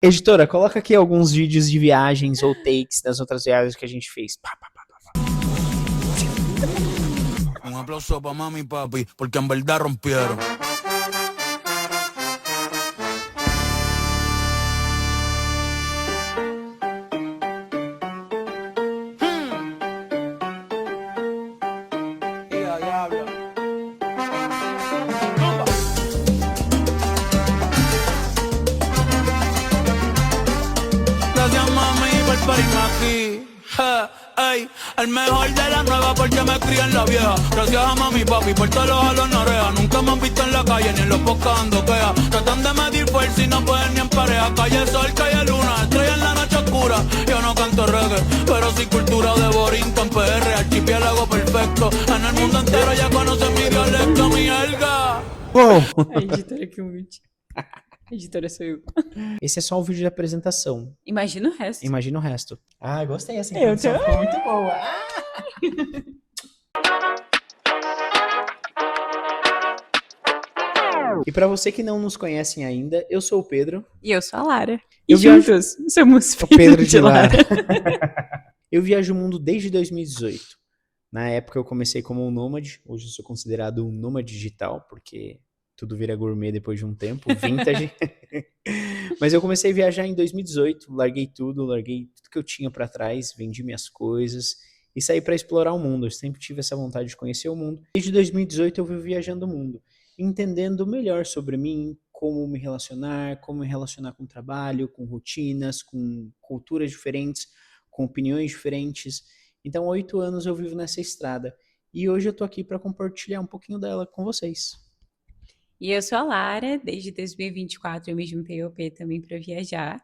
Editora, coloca aqui alguns vídeos de viagens ou takes das outras viagens que a gente fez. Pá, pá, pá, pá, pá. Aplauso pa' mami y papi, porque en verdad rompieron. Gracias mami por parirme aquí. Ey, el mejor de la nueva porque me crié en la vieja. Gracias a mami y papi por todos los jalos en la oreja. Nunca me han visto en la calle ni en los podcasts ando queja. Tratan de medir fuerza y no pueden ni en pareja. Calle sol, calle luna, estrella en la noche oscura. Yo no canto reggae, pero sí cultura de Borinquen, PR, archipiélago perfecto. En el mundo entero ya conocen mi dialecto, mi jerga. Uou! A editora que humilde. A editora sou eu. Esse é só o vídeo de apresentação. Imagina o resto. Imagina o resto. Ah, gostei, essa Eu introdução ficou muito boa. E pra você que não nos conhecem ainda, eu sou o Pedro. E eu sou a Lara. E Eu viajo- juntos somos O Pedro de Lara. Lara. Eu viajo o mundo desde 2018. Na época eu comecei como um nômade, hoje eu sou considerado um nômade digital, porque tudo vira gourmet depois de um tempo, vintage. Mas eu comecei a viajar em 2018, larguei tudo que eu tinha pra trás, vendi minhas coisas e saí pra explorar o mundo. Eu sempre tive essa vontade de conhecer o mundo. Desde 2018 eu vivo viajando o mundo, entendendo melhor sobre mim, como me relacionar com o trabalho, com rotinas, com culturas diferentes, com opiniões diferentes. Então, 8 anos eu vivo nessa estrada. E hoje eu tô aqui para compartilhar um pouquinho dela com vocês. E eu sou a Lara. Desde 2024 eu me juntei ao P também para viajar.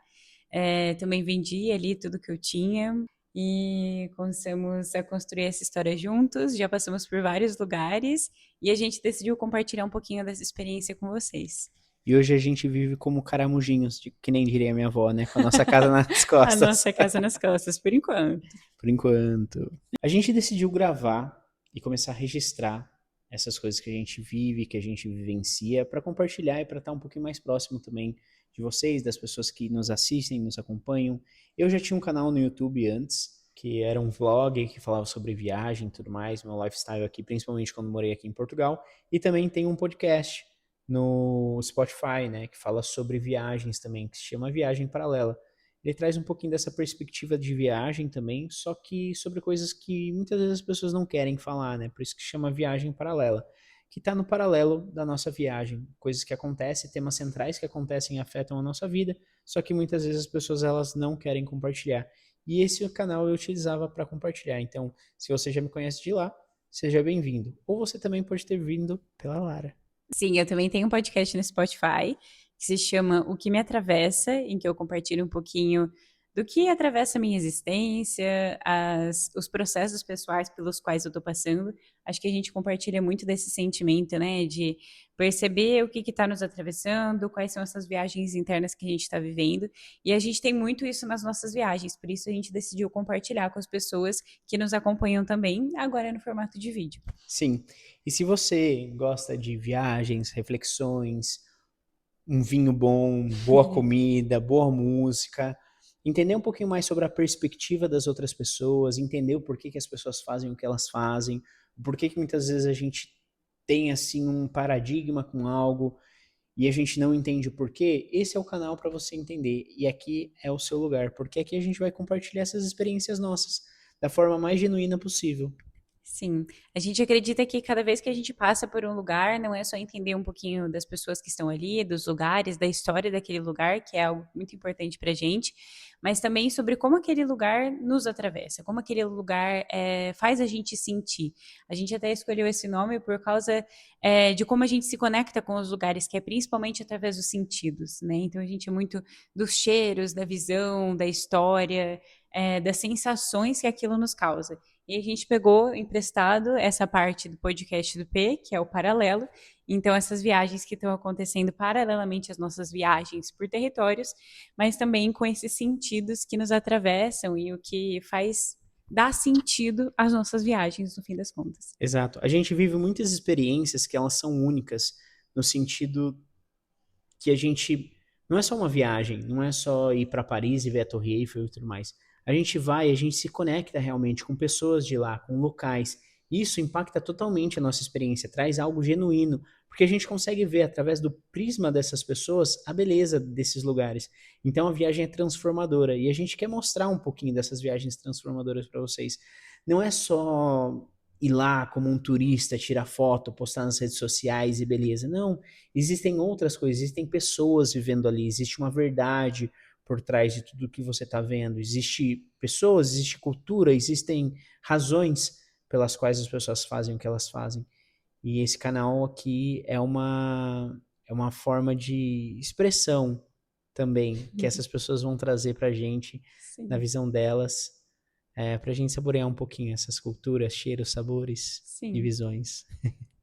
Também vendi ali tudo que eu tinha e começamos a construir essa história juntos. Já passamos por vários lugares e a gente decidiu compartilhar um pouquinho dessa experiência com vocês. E hoje a gente vive como caramujinhos, que nem diria minha avó, né? Com a nossa casa nas costas. A nossa casa nas costas, por enquanto. Por enquanto. A gente decidiu gravar e começar a registrar essas coisas que a gente vive, que a gente vivencia, para compartilhar e para estar um pouquinho mais próximo também de vocês, das pessoas que nos assistem, nos acompanham. Eu já tinha um canal no YouTube antes, que era um vlog que falava sobre viagem e tudo mais, meu lifestyle aqui, principalmente quando morei aqui em Portugal. E também tem um podcast no Spotify, né, que fala sobre viagens também, que se chama Viagem Paralela. Ele traz um pouquinho dessa perspectiva de viagem também, só que sobre coisas que muitas vezes as pessoas não querem falar, né? Por isso que chama Viagem Paralela, que está no paralelo da nossa viagem. Coisas que acontecem, temas centrais que acontecem e afetam a nossa vida, só que muitas vezes as pessoas elas não querem compartilhar. E esse canal eu utilizava para compartilhar. Então, se você já me conhece de lá, seja bem-vindo. Ou você também pode ter vindo pela Lara. Sim, eu também tenho um podcast no Spotify que se chama O Que Me Atravessa, em que eu compartilho um pouquinho do que atravessa a minha existência, os processos pessoais pelos quais eu tô passando. Acho que a gente compartilha muito desse sentimento, né, de perceber o que está nos atravessando, quais são essas viagens internas que a gente está vivendo. E a gente tem muito isso nas nossas viagens, por isso a gente decidiu compartilhar com as pessoas que nos acompanham também, agora no formato de vídeo. Sim, e se você gosta de viagens, reflexões, um vinho bom, boa comida, boa música, entender um pouquinho mais sobre a perspectiva das outras pessoas, entender o porquê que as pessoas fazem o que elas fazem, por que muitas vezes a gente tem assim um paradigma com algo e a gente não entende o porquê, esse é o canal para você entender e aqui é o seu lugar, porque aqui a gente vai compartilhar essas experiências nossas da forma mais genuína possível. Sim, a gente acredita que cada vez que a gente passa por um lugar, não é só entender um pouquinho das pessoas que estão ali, dos lugares, da história daquele lugar, que é algo muito importante pra gente, mas também sobre como aquele lugar nos atravessa, como aquele lugar faz a gente sentir. A gente até escolheu esse nome por causa de como a gente se conecta com os lugares, que é principalmente através dos sentidos, né? Então a gente é muito dos cheiros, da visão, da história, das sensações que aquilo nos causa. E a gente pegou emprestado essa parte do podcast do P, que é o paralelo. Então, essas viagens que estão acontecendo paralelamente às nossas viagens por territórios, mas também com esses sentidos que nos atravessam e o que faz dar sentido às nossas viagens, no fim das contas. Exato. A gente vive muitas experiências que elas são únicas, no sentido que a gente não é só uma viagem, não é só ir para Paris e ver a Torre Eiffel e tudo mais. A gente vai, a gente se conecta realmente com pessoas de lá, com locais. Isso impacta totalmente a nossa experiência, traz algo genuíno, porque a gente consegue ver através do prisma dessas pessoas a beleza desses lugares. Então a viagem é transformadora e a gente quer mostrar um pouquinho dessas viagens transformadoras para vocês. Não é só ir lá como um turista, tirar foto, postar nas redes sociais e beleza. Não, existem outras coisas, existem pessoas vivendo ali, existe uma verdade por trás de tudo que você está vendo. Existe pessoas, existe cultura, existem razões pelas quais as pessoas fazem o que elas fazem. E esse canal aqui é uma forma de expressão também que essas pessoas vão trazer para a gente na Sim, visão delas, para a gente saborear um pouquinho essas culturas, cheiros, sabores e sim. visões.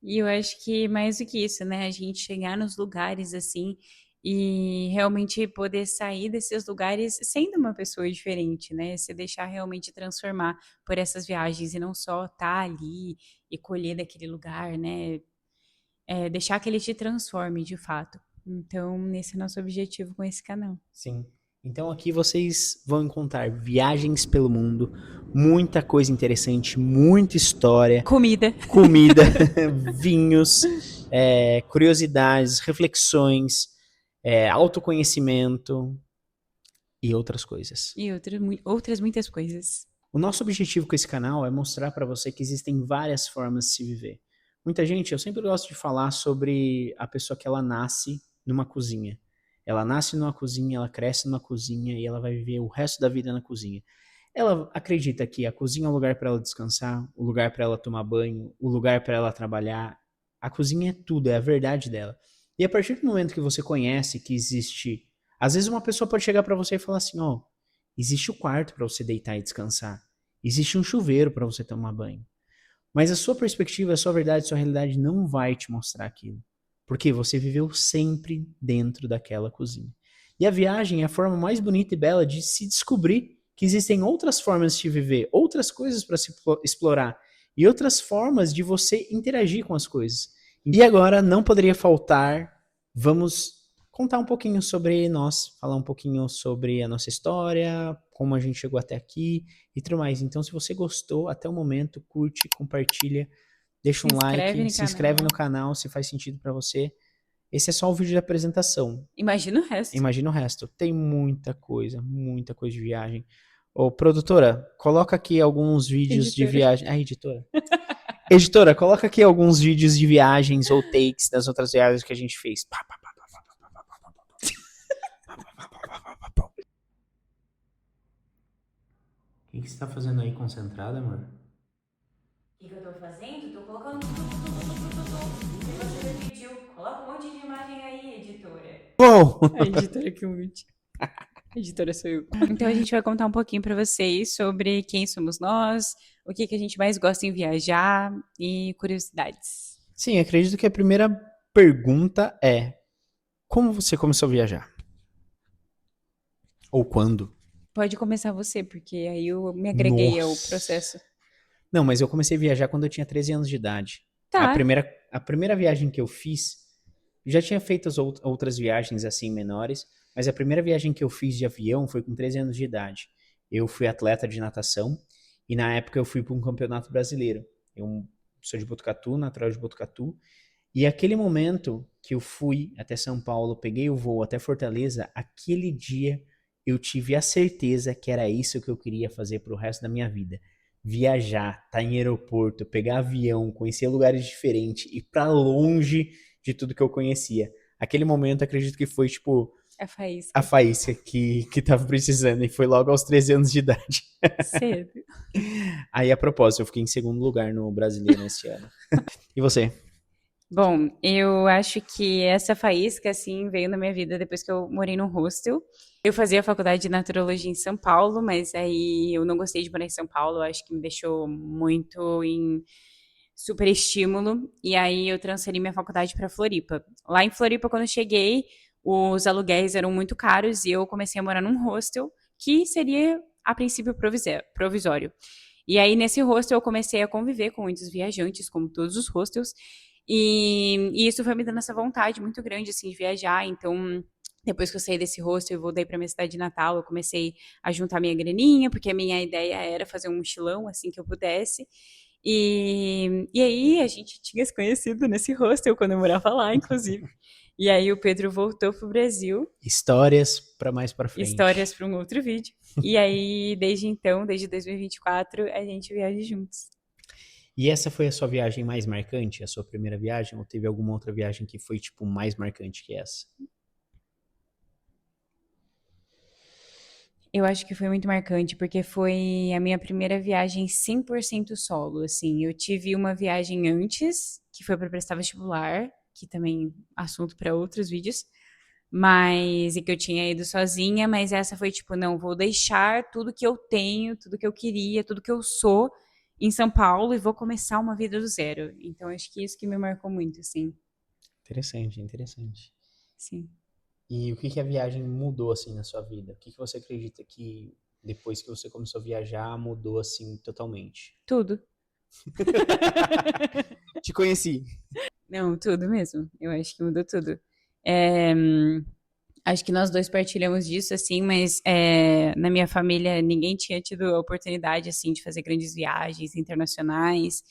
E eu acho que mais do que isso, né? A gente chegar nos lugares assim e realmente poder sair desses lugares sendo uma pessoa diferente, né? Se deixar realmente transformar por essas viagens e não só estar ali e colher daquele lugar, né? Deixar que ele te transforme de fato. Então, esse é o nosso objetivo com esse canal. Sim. Então aqui vocês vão encontrar viagens pelo mundo, muita coisa interessante, muita história, Comida. comida, vinhos, curiosidades, reflexões, autoconhecimento e outras coisas. E outras muitas coisas. O nosso objetivo com esse canal é mostrar para você que existem várias formas de se viver. Muita gente, eu sempre gosto de falar sobre a pessoa que ela nasce numa cozinha. Ela nasce numa cozinha, ela cresce numa cozinha e ela vai viver o resto da vida na cozinha. Ela acredita que a cozinha é o lugar para ela descansar, o lugar para ela tomar banho, o lugar para ela trabalhar. A cozinha é tudo, é a verdade dela. E a partir do momento que você conhece que existe, às vezes uma pessoa pode chegar para você e falar assim, ó, existe o quarto para você deitar e descansar. Existe um chuveiro para você tomar banho. Mas a sua perspectiva, a sua verdade, a sua realidade não vai te mostrar aquilo. Porque você viveu sempre dentro daquela cozinha. E a viagem é a forma mais bonita e bela de se descobrir que existem outras formas de viver, outras coisas para se explorar e outras formas de você interagir com as coisas. E agora não poderia faltar, vamos contar um pouquinho sobre nós, falar um pouquinho sobre a nossa história, como a gente chegou até aqui e tudo mais. Então, se você gostou até o momento, curte, compartilha, deixa Se um inscreve like, no se inscreve canal. no canal se faz sentido para você. Esse é só o vídeo de apresentação. Imagina o resto. Imagina o resto. Tem muita coisa de viagem. Ô, produtora, coloca aqui alguns vídeos de Editora. viagem. Ah, editora. Editora, coloca aqui alguns vídeos de viagens ou takes das outras viagens que a gente fez. O que você tá fazendo aí concentrada, amor? O que eu tô fazendo? Tô colocando tudo que você me pediu. Coloca um monte de imagem aí, editora. Uou! A editora que humilde. A editora sou eu. Então a gente vai contar um pouquinho pra vocês sobre quem somos nós, o que a gente mais gosta em viajar e curiosidades. Sim, acredito que a primeira pergunta é: como você começou a viajar? Ou quando? Pode começar você, porque aí eu me agreguei ao processo. Não, mas eu comecei a viajar quando eu tinha 13 anos de idade. A Tá. primeira viagem que eu fiz, já tinha feito as outras viagens assim menores, mas a primeira viagem que eu fiz de avião foi com 13 anos de idade. Eu fui atleta de natação e na época eu fui para um campeonato brasileiro. Eu sou de Botucatu, natural de Botucatu, e aquele momento que eu fui até São Paulo, peguei o voo até Fortaleza, aquele dia eu tive a certeza que era isso que eu queria fazer pro resto da minha vida. Viajar, estar em aeroporto, pegar avião, conhecer lugares diferentes, ir pra longe de tudo que eu conhecia. Aquele momento, acredito que foi, tipo, A a faísca. faísca que tava precisando, e foi logo aos 13 anos de idade. Cedo. Aí, a propósito, eu fiquei em segundo lugar no Brasileiro esse ano. E você? Bom, eu acho que essa faísca, assim, veio na minha vida depois que eu morei num hostel. Eu fazia faculdade de naturologia em São Paulo, mas aí eu não gostei de morar em São Paulo, eu acho que me deixou muito em super estímulo, e aí eu transferi minha faculdade para Floripa. Lá em Floripa, quando eu cheguei, os aluguéis eram muito caros e eu comecei a morar num hostel, que seria, a princípio, provisório. E aí, nesse hostel, eu comecei a conviver com muitos viajantes, como todos os hostels, e isso foi me dando essa vontade muito grande, assim, de viajar. Então, Depois que eu saí desse hostel e voltei para minha cidade de Natal, eu comecei a juntar minha graninha, porque a minha ideia era fazer um mochilão assim que eu pudesse. E aí a gente tinha se conhecido nesse hostel quando eu morava lá, inclusive. E aí o Pedro voltou pro Brasil, Histórias para mais para histórias frente. para um outro vídeo. E aí, desde então, desde 2024, a gente viaja juntos. E essa foi a sua viagem mais marcante, a sua primeira viagem, ou teve alguma outra viagem que foi tipo mais marcante que essa? Eu acho que foi muito marcante, porque foi a minha primeira viagem 100% solo, assim. Eu tive uma viagem antes, que foi para prestar vestibular, que também assunto para outros vídeos, mas e que eu tinha ido sozinha, mas essa foi tipo, não, vou deixar tudo que eu tenho, tudo que eu queria, tudo que eu sou em São Paulo e vou começar uma vida do zero. Então acho que isso que me marcou muito, assim. Interessante, interessante. Sim. E o que que a viagem mudou assim na sua vida? O que que você acredita que depois que você começou a viajar mudou assim totalmente? Tudo. Te conheci. Não, tudo mesmo. Eu acho que mudou tudo. É, acho que nós dois partilhamos disso, assim, mas na minha família ninguém tinha tido a oportunidade, assim, de fazer grandes viagens internacionais,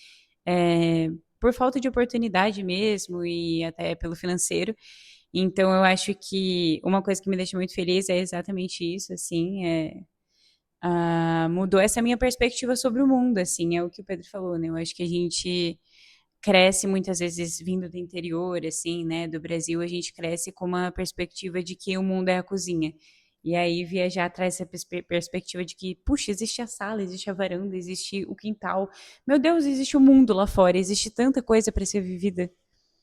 é, por falta de oportunidade mesmo e até pelo financeiro. Então, eu acho que uma coisa que me deixa muito feliz é exatamente isso, assim, mudou essa minha perspectiva sobre o mundo, assim, é o que o Pedro falou, né? Eu acho que a gente cresce muitas vezes vindo do interior, assim, né, do Brasil, a gente cresce com uma perspectiva de que o mundo é a cozinha. E aí viajar traz essa perspectiva de que, puxa, existe a sala, existe a varanda, existe o quintal. Meu Deus, existe o mundo lá fora, existe tanta coisa para ser vivida.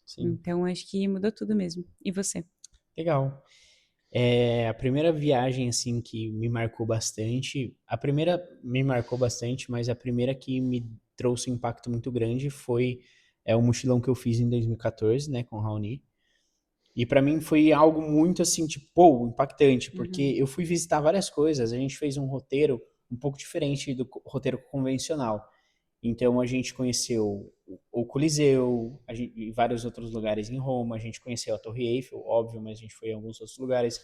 Sim, Então acho que mudou tudo mesmo. E você? legal. É, a primeira viagem assim que me marcou bastante, a primeira me marcou bastante, mas a primeira que me trouxe um impacto muito grande foi o mochilão que eu fiz em 2014, né, com o Raoni. E para mim foi algo muito assim, tipo, pô, impactante, porque Uhum, eu fui visitar várias coisas, a gente fez um roteiro um pouco diferente do roteiro convencional. Então a gente conheceu o Coliseu, e vários outros lugares em Roma, a gente conheceu a Torre Eiffel, óbvio, mas a gente foi em alguns outros lugares.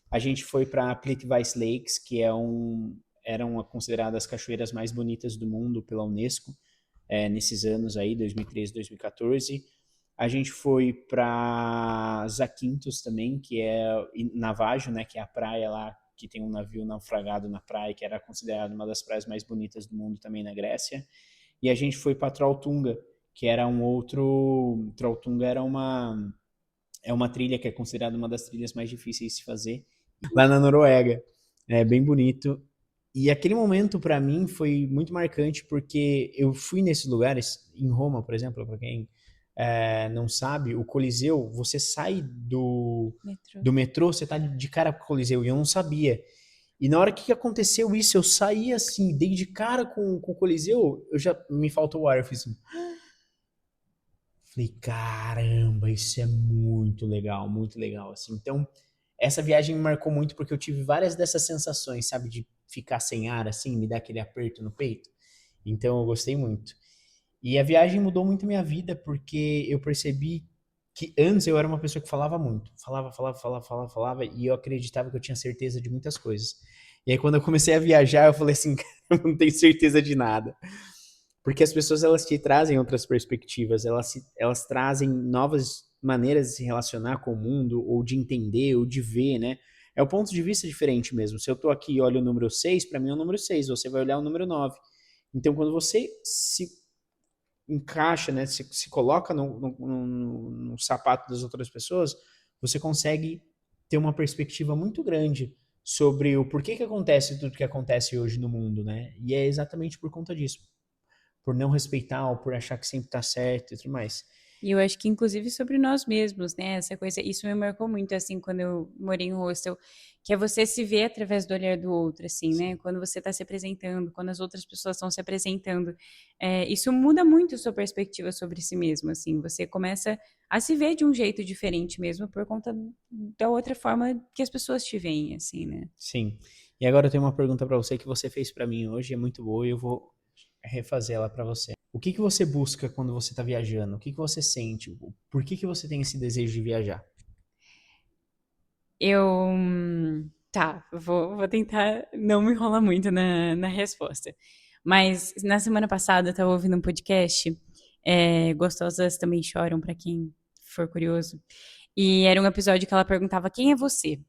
A gente foi para Plitvice Lakes, que eram consideradas as cachoeiras mais bonitas do mundo pela Unesco, nesses anos aí, 2013, 2014. A gente foi para Zakynthos também, que é Navajo, né, que é a praia lá que tem um navio naufragado na praia, que era considerada uma das praias mais bonitas do mundo também na Grécia. E a gente foi para Trolltunga, que era um outro. Trolltunga é uma trilha que é considerada uma das trilhas mais difíceis de se fazer, lá na Noruega. É bem bonito. E aquele momento para mim foi muito marcante porque eu fui nesses lugares, em Roma, por exemplo, para quem não sabe, o Coliseu, você sai do, metrô. do metrô, você tá de cara com o Coliseu, e eu não sabia. E na hora que aconteceu isso, eu saí assim, dei de cara com o Coliseu, eu já me faltou o ar, eu fiz assim, falei, caramba, isso é muito legal, assim. Então, essa viagem me marcou muito porque eu tive várias dessas sensações, sabe, de ficar sem ar, assim, me dar aquele aperto no peito. Então, eu gostei muito. E a viagem mudou muito a minha vida porque eu percebi que antes eu era uma pessoa que falava muito. Falava, e eu acreditava que eu tinha certeza de muitas coisas. E aí, quando eu comecei a viajar, eu falei assim, eu não tenho certeza de nada. Porque as pessoas, elas te trazem outras perspectivas, elas trazem novas maneiras de se relacionar com o mundo, ou de entender, ou de ver, né? É o ponto de vista diferente mesmo. Se eu tô aqui e olho o número 6, para mim é o número 6, você vai olhar o número 9. Então, quando você se encaixa, né, se coloca no sapato das outras pessoas, você consegue ter uma perspectiva muito grande sobre o porquê que acontece tudo que acontece hoje no mundo, né? E é exatamente por conta disso, por não respeitar ou por achar que sempre tá certo e tudo mais. E eu acho que, inclusive, sobre nós mesmos, né? Essa coisa, isso me marcou muito, assim, quando eu morei em hostel, que é você se ver através do olhar do outro, assim, né? Sim, Quando você está se apresentando, quando as outras pessoas estão se apresentando. Isso muda muito a sua perspectiva sobre si mesmo, assim. Você começa a se ver de um jeito diferente mesmo, por conta da outra forma que as pessoas te veem, assim, né? sim. E agora eu tenho uma pergunta para você que você fez para mim hoje, é muito boa e eu vou refazer ela para você. O que que você busca quando você está viajando? O que que você sente? Por que que você tem esse desejo de viajar? Eu. Tá, vou tentar não me enrolar muito na resposta. Mas na semana passada eu tava ouvindo um podcast, Gostosas Também Choram, pra quem for curioso. E era um episódio que ela perguntava: quem é você?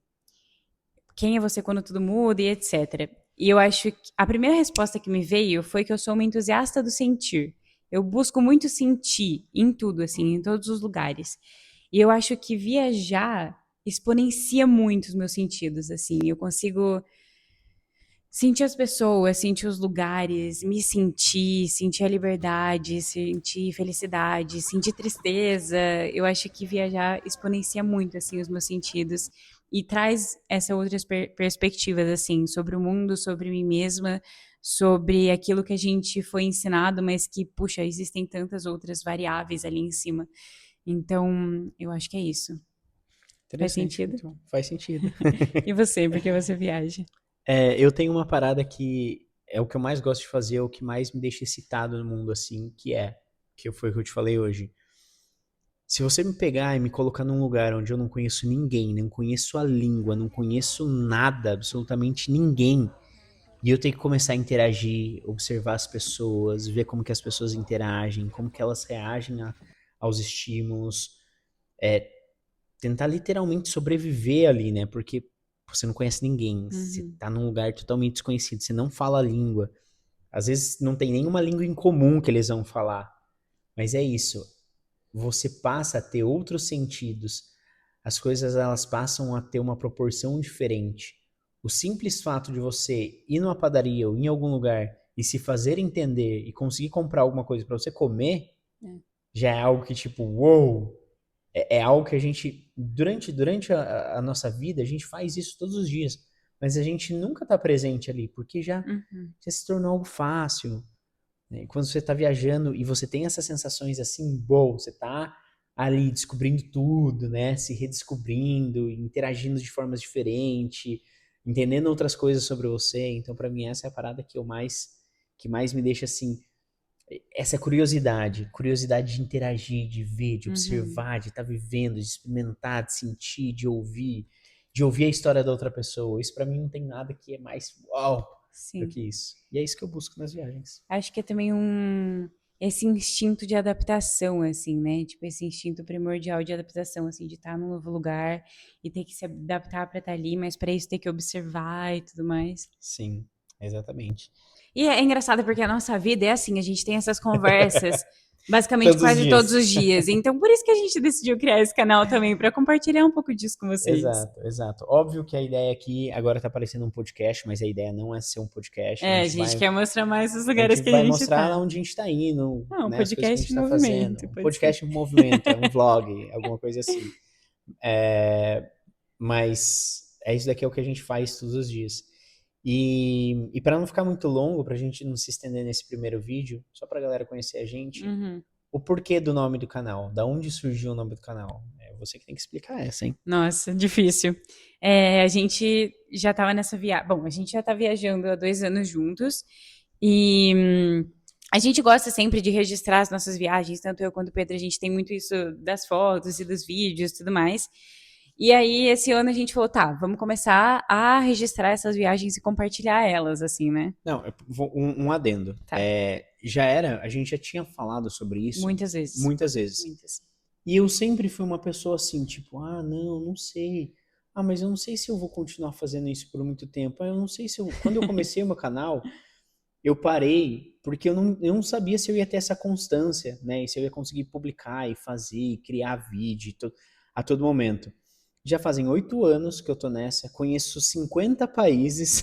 Quem é você quando tudo muda e etc. E eu acho que a primeira resposta que me veio foi que eu sou uma entusiasta do sentir. Eu busco muito sentir em tudo, assim, em todos os lugares. E eu acho que viajar exponencia muito os meus sentidos, assim. Eu consigo sentir as pessoas, sentir os lugares, me sentir a liberdade, sentir felicidade, sentir tristeza. Eu acho que viajar exponencia muito assim os meus sentidos e traz essas outras perspectivas assim sobre o mundo, sobre mim mesma, sobre aquilo que a gente foi ensinado, mas que, puxa, existem tantas outras variáveis ali em cima. Então, eu acho que é isso. Faz Interessante, sentido? muito bom. Faz sentido. E você, por que você viaja? Eu tenho uma parada que é o que eu mais gosto de fazer, é o que mais me deixa excitado no mundo, assim, que foi o que eu te falei hoje. Se você me pegar e me colocar num lugar onde eu não conheço ninguém, não conheço a língua, não conheço nada, absolutamente ninguém, e eu tenho que começar a interagir, observar as pessoas, ver como que as pessoas interagem, como que elas reagem aos estímulos, tentar literalmente sobreviver ali, né? Porque você não conhece ninguém, você Uhum. tá num lugar totalmente desconhecido, você não fala a língua. Às vezes não tem nenhuma língua em comum que eles vão falar, mas é isso. Você passa a ter outros sentidos. As coisas elas passam a ter uma proporção diferente. O simples fato de você ir numa padaria ou em algum lugar e se fazer entender e conseguir comprar alguma coisa para você comer, É. já é algo que tipo, uou, é algo que a gente, durante a nossa vida, a gente faz isso todos os dias, mas a gente nunca está presente ali, porque Uhum. já se tornou algo fácil, né? Quando você está viajando e você tem essas sensações assim, bom, você está ali descobrindo tudo, né? Se redescobrindo, interagindo de formas diferentes, entendendo outras coisas sobre você. Então, para mim, essa é a parada que mais me deixa assim, essa curiosidade de interagir, de ver, de Uhum. observar, de estar vivendo, de experimentar, de sentir, de ouvir a história da outra pessoa. Isso para mim não tem nada que é mais uau do Sim. que isso. E é isso que eu busco nas viagens. Acho que é também esse instinto de adaptação, assim, né? Tipo, esse instinto primordial de adaptação, assim, de estar num novo lugar e ter que se adaptar para estar ali, mas para isso ter que observar e tudo mais. Sim, exatamente. E é engraçado porque a nossa vida é assim, a gente tem essas conversas basicamente Todos os quase todos dias. os dias. Então, por isso que a gente decidiu criar esse canal também, para compartilhar um pouco disso com vocês. Exato, exato. Óbvio que a ideia aqui agora tá parecendo um podcast, mas a ideia não é ser um podcast. É, a gente quer mostrar mais os A gente lugares que a vai gente mostrar tá. lá onde a gente tá indo, Não, um né, as coisas que a gente podcast em tá fazendo. movimento, Um pode ser. podcast em movimento, é um vlog, alguma coisa assim. Mas é isso daqui é o que a gente faz todos os dias. E para não ficar muito longo, pra gente não se estender nesse primeiro vídeo, só pra galera conhecer a gente, Uhum. o porquê do nome do canal, da onde surgiu o nome do canal. É você que tem que explicar essa, hein? Nossa, difícil. A gente já estava nessa viagem. Bom, a gente já está viajando há 2 anos juntos e a gente gosta sempre de registrar as nossas viagens, tanto eu quanto o Pedro, a gente tem muito isso das fotos e dos vídeos e tudo mais. E aí, esse ano a gente falou, tá, vamos começar a registrar essas viagens e compartilhar elas, assim, né? Não, um adendo. Tá. A gente já tinha falado sobre isso Muitas vezes. muitas vezes. Muitas. E eu sempre fui uma pessoa assim, tipo, não sei. Ah, mas eu não sei se eu vou continuar fazendo isso por muito tempo. Eu não sei se eu. Quando eu comecei o meu canal, eu parei porque eu não sabia se eu ia ter essa constância, né? E se eu ia conseguir publicar e fazer, e criar vídeo a todo momento. Já fazem 8 anos que eu tô nessa, conheço 50 países,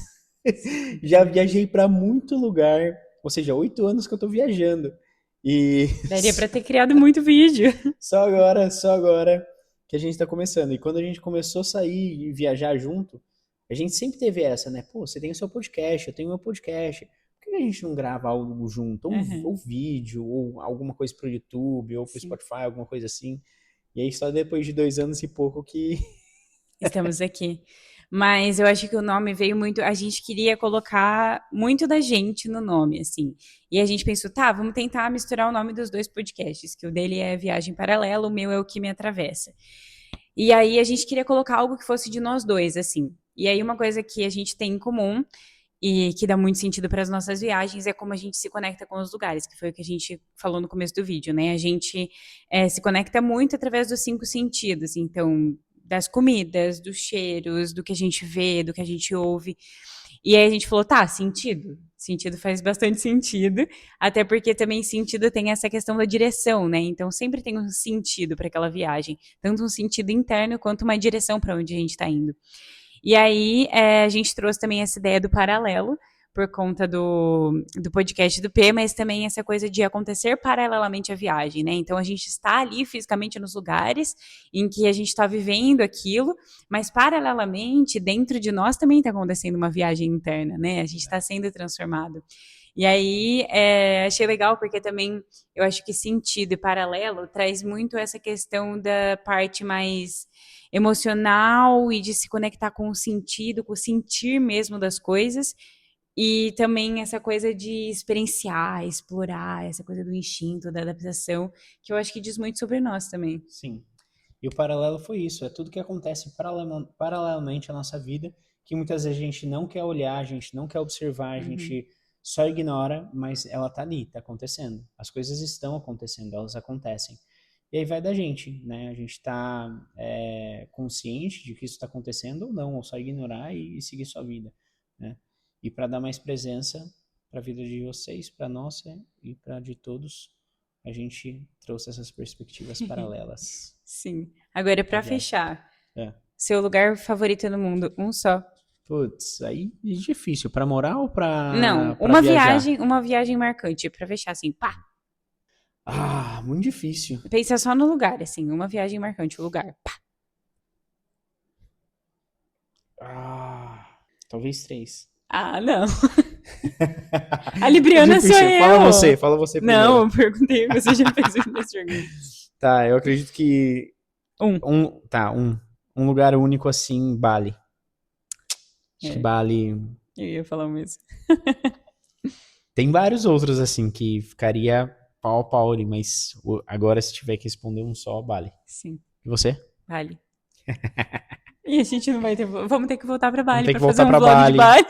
já viajei para muito lugar, ou seja, 8 anos que eu tô viajando. E Daria para ter criado muito vídeo. só agora que a gente tá começando. E quando a gente começou a sair e viajar junto, a gente sempre teve essa, né? Pô, você tem o seu podcast, eu tenho o meu podcast. Por que a gente não grava algo junto? Uhum. Ou vídeo, ou alguma coisa pro YouTube, ou pro Sim. Spotify, alguma coisa assim. E aí só depois de 2 anos e pouco que Estamos aqui. Mas eu acho que o nome veio muito. A gente queria colocar muito da gente no nome, assim. E a gente pensou, tá, vamos tentar misturar o nome dos dois podcasts, que o dele é Viagem Paralela, o meu é O Que Me Atravessa. E aí a gente queria colocar algo que fosse de nós dois, assim. E aí uma coisa que a gente tem em comum e que dá muito sentido para as nossas viagens é como a gente se conecta com os lugares, que foi o que a gente falou no começo do vídeo, né? A gente se conecta muito através dos 5 sentidos, então das comidas, dos cheiros, do que a gente vê, do que a gente ouve. E aí a gente falou, tá, sentido. Sentido faz bastante sentido, até porque também sentido tem essa questão da direção, né? Então sempre tem um sentido para aquela viagem, tanto um sentido interno quanto uma direção para onde a gente está indo. E aí a gente trouxe também essa ideia do paralelo, por conta do podcast do P, mas também essa coisa de acontecer paralelamente à viagem, né? Então a gente está ali fisicamente nos lugares em que a gente está vivendo aquilo, mas paralelamente dentro de nós também está acontecendo uma viagem interna, né? A gente está sendo transformado. E aí achei legal porque também eu acho que sentido e paralelo traz muito essa questão da parte mais emocional e de se conectar com o sentido, com o sentir mesmo das coisas. E também essa coisa de experienciar, explorar, essa coisa do instinto, da adaptação, que eu acho que diz muito sobre nós também. Sim. E o paralelo foi isso, é tudo que acontece paralelamente à nossa vida, que muitas vezes a gente não quer olhar, a gente não quer observar, a gente só ignora, mas ela tá ali, tá acontecendo. As coisas estão acontecendo, elas acontecem. E aí vai da gente, né? A gente tá consciente de que isso está acontecendo ou não, ou só ignorar e seguir sua vida, né? E para dar mais presença para a vida de vocês, para nossa e para de todos, a gente trouxe essas perspectivas paralelas. Sim. Agora, para fechar, seu lugar favorito no mundo, um só. Putz, aí é difícil. Para morar ou para Não, uma viagem marcante, para fechar assim, pá. Ah, muito difícil. Pensa só no lugar, assim, uma viagem marcante, o lugar, pá. Talvez 3. Ah, não. A Libriana sou eu. Fala você primeiro. Não, eu perguntei, você já fez as perguntas. Tá, eu acredito que... Um lugar único assim, Bali. Acho que Bali... Eu ia falar o mesmo. Tem vários outros assim que ficaria pau a pau ali, mas agora se tiver que responder um só, Bali. Sim. E você? Bali. E a gente não vai ter... Vamos ter que voltar pra Bali pra fazer um vlog de Bali.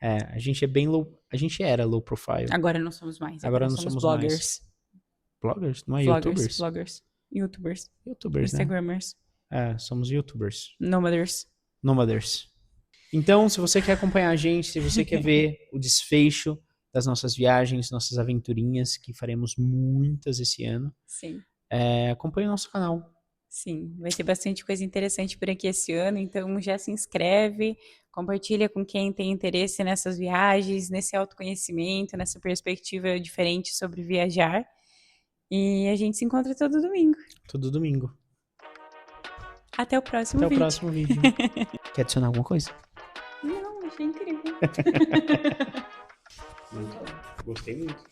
A gente é bem low... A gente era low profile. Agora não somos mais. Agora não somos bloggers. Mais. Bloggers? Não é Bloggers, youtubers? Youtubers, né? Instagrammers. Somos youtubers. Nomaders. Então, se você quer acompanhar a gente, se você quer ver o desfecho das nossas viagens, nossas aventurinhas, que faremos muitas esse ano, sim, acompanhe o nosso canal. Sim, vai ter bastante coisa interessante por aqui esse ano, então já se inscreve, compartilha com quem tem interesse nessas viagens, nesse autoconhecimento, nessa perspectiva diferente sobre viajar. E a gente se encontra todo domingo. Todo domingo. Até o próximo vídeo. Quer adicionar alguma coisa? Não, achei incrível. Gostei muito.